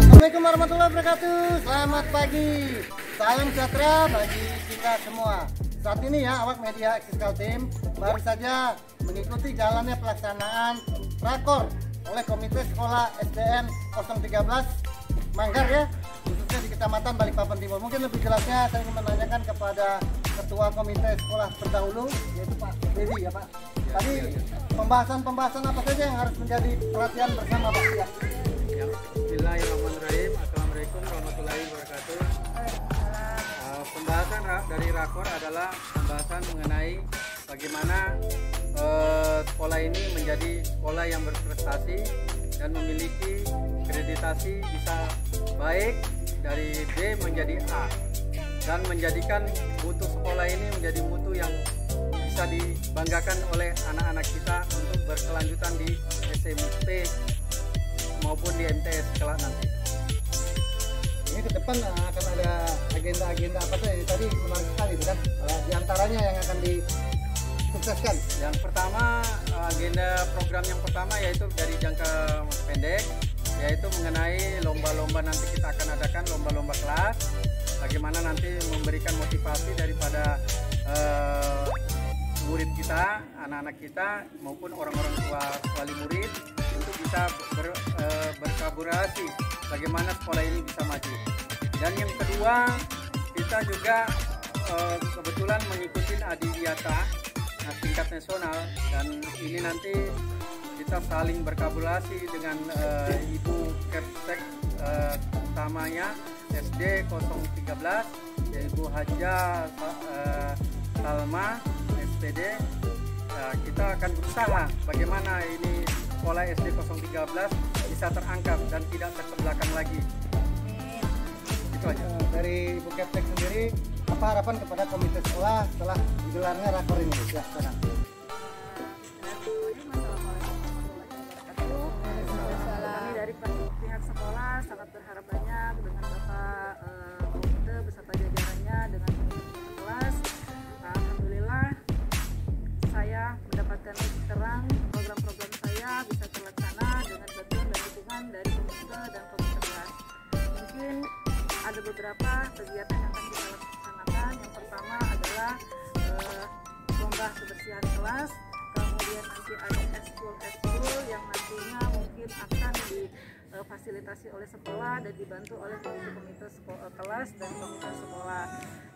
Assalamualaikum warahmatullahi wabarakatuh. Selamat pagi, salam sejahtera bagi kita semua. Saat ini ya awak media Eksiskal Team baru saja mengikuti jalannya pelaksanaan rakor oleh Komite Sekolah SDN 013 Manggar ya, khususnya di Kecamatan Balikpapan Timur. Mungkin lebih jelasnya saya ingin menanyakan kepada Ketua Komite Sekolah terdahulu, yaitu Pak Dedi ya Pak. Tadi pembahasan apa saja yang harus menjadi perhatian bersama Pak ya? Bismillahirrahmanirrahim. Assalamualaikum warahmatullahi wabarakatuh. Pembahasan dari rakor adalah pembahasan mengenai bagaimana sekolah ini menjadi sekolah yang berprestasi dan memiliki akreditasi bisa baik dari B menjadi A, dan menjadikan mutu sekolah ini menjadi mutu yang bisa dibanggakan oleh anak-anak kita untuk berkelanjutan di SMP maupun di MTS kelak nanti. Ini ke depan akan ada agenda-agenda apa saja? Tadi menarik sekali itu kan, di antaranya yang akan disukseskan. Yang pertama, agenda program yang pertama yaitu dari jangka pendek, yaitu mengenai lomba-lomba. Nanti kita akan adakan lomba-lomba kelas, bagaimana nanti memberikan motivasi daripada murid kita, anak-anak kita maupun orang-orang tua wali murid untuk bisa berkolaborasi bagaimana sekolah ini bisa maju. Dan yang kedua, kita juga kebetulan mengikuti Adiwiyata tingkat nasional, dan ini nanti kita saling berkolaborasi dengan Ibu Kepsek utamanya SD 013 yaitu Haja Salma SPD. Kita akan berusaha bagaimana ini sekolah SD 013 bisa terangkat dan tidak terbelakang lagi. Itu aja. Dari Ibu Kepsek sendiri, apa harapan kepada komite sekolah setelah digelarnya rakor ini? Ya, sekarang. Kami dari pihak sekolah sangat berharap banyak dengan Bapak komite beserta jajarannya, dengan komite kelas. Alhamdulillah saya mendapatkan titik terang, program-program saya bisa terlaksana dengan bantuan dan dukungan dari komite dan komite kelas. Mungkin ada beberapa kegiatan yang akan kita laksanakan. Yang pertama adalah lomba kebersihan kelas, kemudian nanti ada ekskul yang nantinya mungkin akan difasilitasi oleh sekolah dan dibantu oleh komite kelas dan komite sekolah.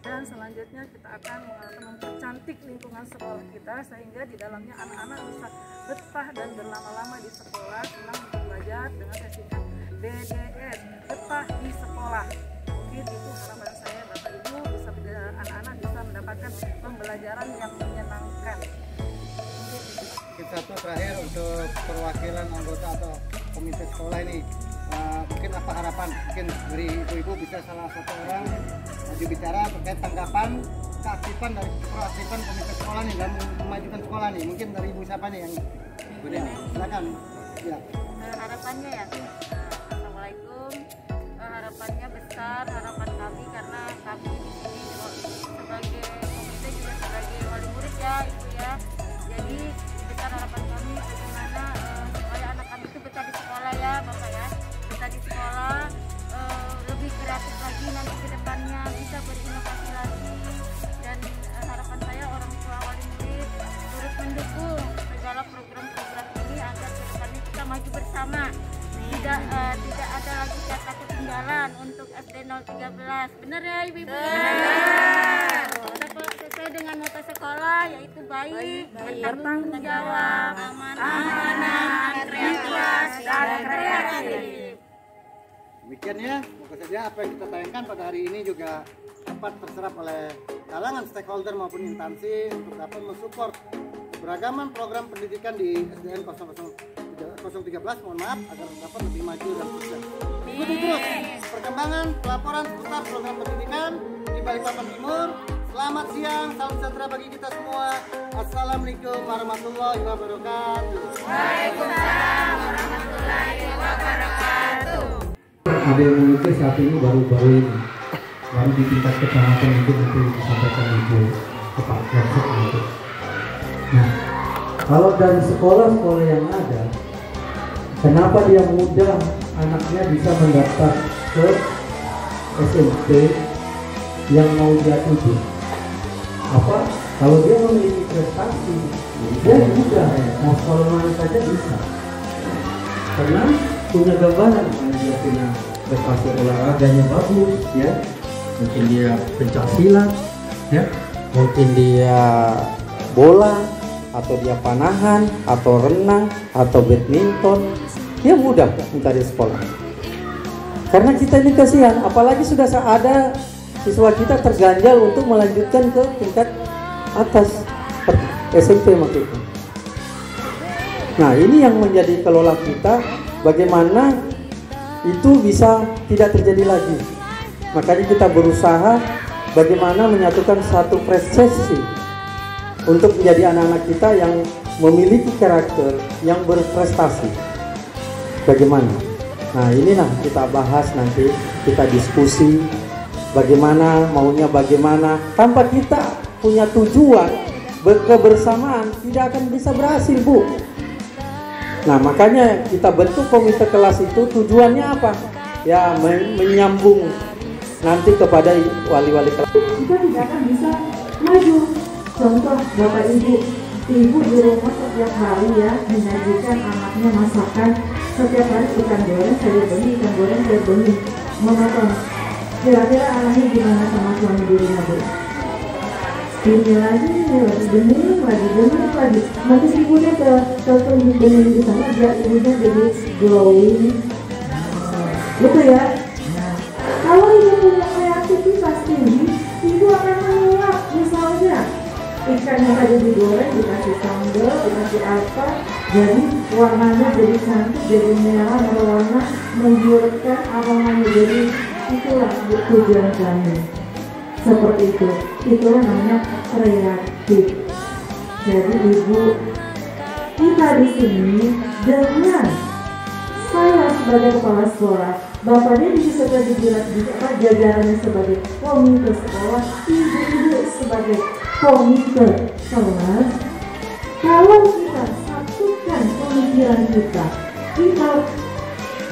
Dan selanjutnya kita akan mempercantik lingkungan sekolah kita sehingga di dalamnya anak-anak bisa betah dan berlama-lama di sekolah, senang belajar dengan sesikan BDS, betah di sekolah. Mungkin itu harapan saya, Bapak Ibu, bisa anak-anak bisa mendapatkan pembelajaran yang menyenangkan. Mungkin satu terakhir untuk perwakilan anggota atau komite sekolah ini, mungkin apa harapan? Mungkin dari ibu-ibu bisa salah satu orang maju bicara terkait tanggapan keaktifan dari proaktifan komite sekolah nih dalam memajukan sekolah nih. Mungkin dari ibu siapa nih yang silakan. Ya. Harapannya ya, Assalamualaikum. Harapannya besar, harapan kami karena kami di sini sebagai komite juga sebagai wali murid ya Ibu ya. Jadi besar harapan kami bagaimana supaya anak kami itu betah di sekolah ya Bapak ya, betah di sekolah, lebih kreatif lagi nanti ke depannya, bisa berinovasi lagi. Dan harapan saya orang tua wali murid turut mendukung segala program-program ini agar ke depannya kita maju bersama. Tidak ada lagi kata ketinggalan untuk SD 013. Benar ya Ibu? Benar. Sesuai dengan moto sekolah yaitu baik, bertanggung jawab, amanah, kreatif dan kreatif. Demikian ya, moga saja apa yang kita tayangkan pada hari ini juga dapat terserap oleh kalangan stakeholder maupun instansi untuk dapat mensupport beragaman program pendidikan di SDN 013, mohon maaf, agar dapat lebih maju dan sukses. Ikuti terus perkembangan pelaporan seputar program pendidikan di Balikpapan Timur. Selamat siang, salam sejahtera bagi kita semua. Assalamualaikum warahmatullahi wabarakatuh. Waalaikumsalam warahmatullahi wabarakatuh. Ada yang mengikuti saat ini baru-baru ini. baru di tingkat kecamatan itu nanti disampaikan Ibu ke Pak Yakub itu. Nah, kalau dari sekolah-sekolah yang ada, kenapa dia mudah anaknya bisa mendaftar ke SMP yang mau dia tuju? Apa? Kalau dia memiliki prestasi, dia mudah, mau sekolah mana saja bisa. Karena punya gambaran, dia punya prestasi olahraganya bagus, ya. Mungkin dia pencaksilat, ya. Mungkin dia bola, atau dia panahan, atau renang, atau badminton. Dia mudah mencari sekolah. Karena kita ini kasihan, apalagi sudah ada siswa kita terganjal untuk melanjutkan ke tingkat atas SMP waktu itu. Nah, ini yang menjadi kelola kita, bagaimana itu bisa tidak terjadi lagi. Makanya kita berusaha bagaimana menyatukan satu prestasi untuk menjadi anak-anak kita yang memiliki karakter, yang berprestasi. Bagaimana? Nah, inilah kita bahas nanti, kita diskusi bagaimana, maunya bagaimana. Tanpa kita punya tujuan, kebersamaan, tidak akan bisa berhasil, Bu. Nah, makanya kita bentuk komite kelas itu, tujuannya apa? Ya, menyambung nanti kepada wali-wali kelas. Kita tidak akan bisa maju. Contoh Bapak Ibu di rumah setiap hari ya menyajikan anaknya masakan setiap hari, ikan goreng saya beli, ikan goreng saya beli, menonton. Kira-kira anaknya gimana sama suami di rumah, Bu? Ini lagi bening lagi. Nanti ibunya ke bening di sana, biar ibunya jadi glowing. Gitu ya. Nah, kalau ibu punya kreativitas tinggi, ibu akan menyulap. Misalnya ikannya tadi digoreng, dikasih sambal, dikasih apa, jadi warnanya jadi cantik, jadi merah, berwarna, menggiurkan, aromanya jadi, itulah tujuan kami. Seperti itu, itulah namanya kreatif. Jadi ibu, kita di sini dengan saya sebagai kepala sekolah, Bapak Dedi sebagai jajarannya sebagai komite sekolah, ibu-ibu sebagai komite kelas. Kalau kita satukan pemikiran kita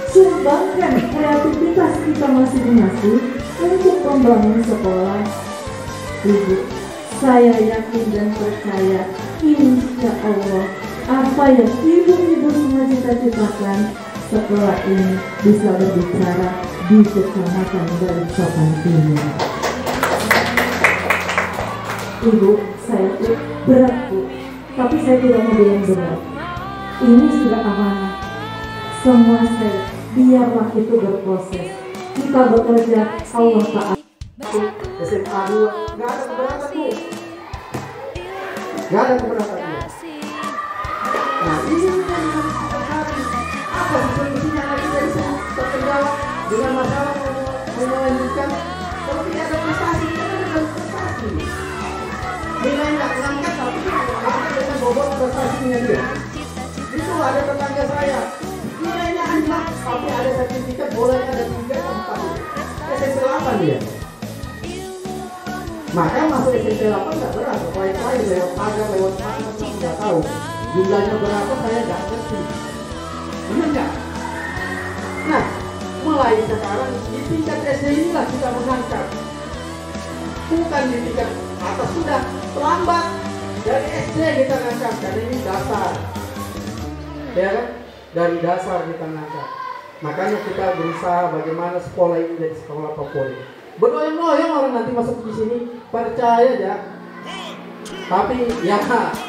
sumbangkan kreativitas kita masing-masing untuk membangun sekolah, ibu, saya yakin dan percaya, insya Allah apa yang ibu-ibu semua cita-citakan, sekolah ini bisa berbicara di kecamatan Balikpapan Timur. Ibu, saya itu berat, Bu, tapi saya tidak mau bilang berat. Ini sudah amanah. Semua saya, biarlah itu berproses. Kita bekerja, Allah Ta'ala. SMA 2, nggak ada keberatan, Bu. Nggak ada keberatan, Bu. Nah, ini kan apa solusinya lagi dari terkendala dengan masalah melanjutkan. Kalau tidak ada prestasi, kita kan ada prestasi. Nilai nggak terangkat, tapi apa dengan bobot prestasinya dia. Itu ada tetangga saya, nilainya 5, tapi ada sertifikat bolanya ada 3 atau 4. SMP 8 dia. Maka masuk SMP 8 nggak berat, lain-lain lewat pagar, lewat mana, saya nggak tahu. Jumlahnya berapa saya nggak ngerti. Benar nggak? Nah, mulai sekarang di tingkat SD inilah kita mengangkat. Bukan di tingkat atas, sudah terlambat. Dari SD kita ngangkat, dan ini dasar. Ya kan? Dari dasar kita ngangkat. Makanya kita berusaha bagaimana sekolah ini jadi sekolah favorit. Berdoyong-doyong orang nanti masuk di sini, percaya aja. Tapi ya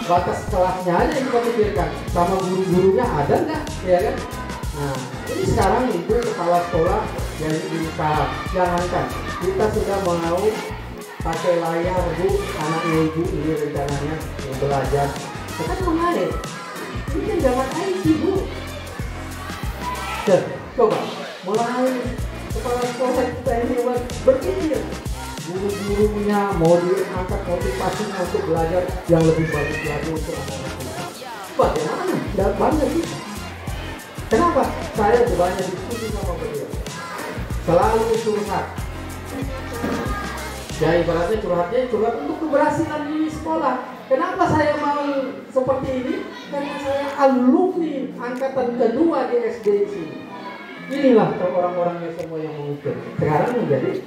batas kelasnya aja yang kita pikirkan, sama guru-gurunya ada nggak, ya kan? Nah, ini sekarang itu kepala sekolah yang berusaha, jangankan kita sudah mau pakai layar, Bu, anaknya ibu ini rencananya yang belajar, kita mengalir. Ini kan zaman IT, Bu. Coba mulai kepala sekolah kita ini berpikir. Guru-gurunya mau diangkat motivasinya untuk belajar yang lebih bagus lagi untuk anak-anak kita. Bagaimana? Tidak banyak sih. Kenapa? Saya banyak diskusi sama beliau. Selalu curhat. Ya ibaratnya curhat untuk keberhasilan di sekolah. Kenapa saya mau seperti ini? Karena saya alumni angkatan kedua di SD sini. Inilah orang-orangnya semua yang mengukir. Sekarang menjadi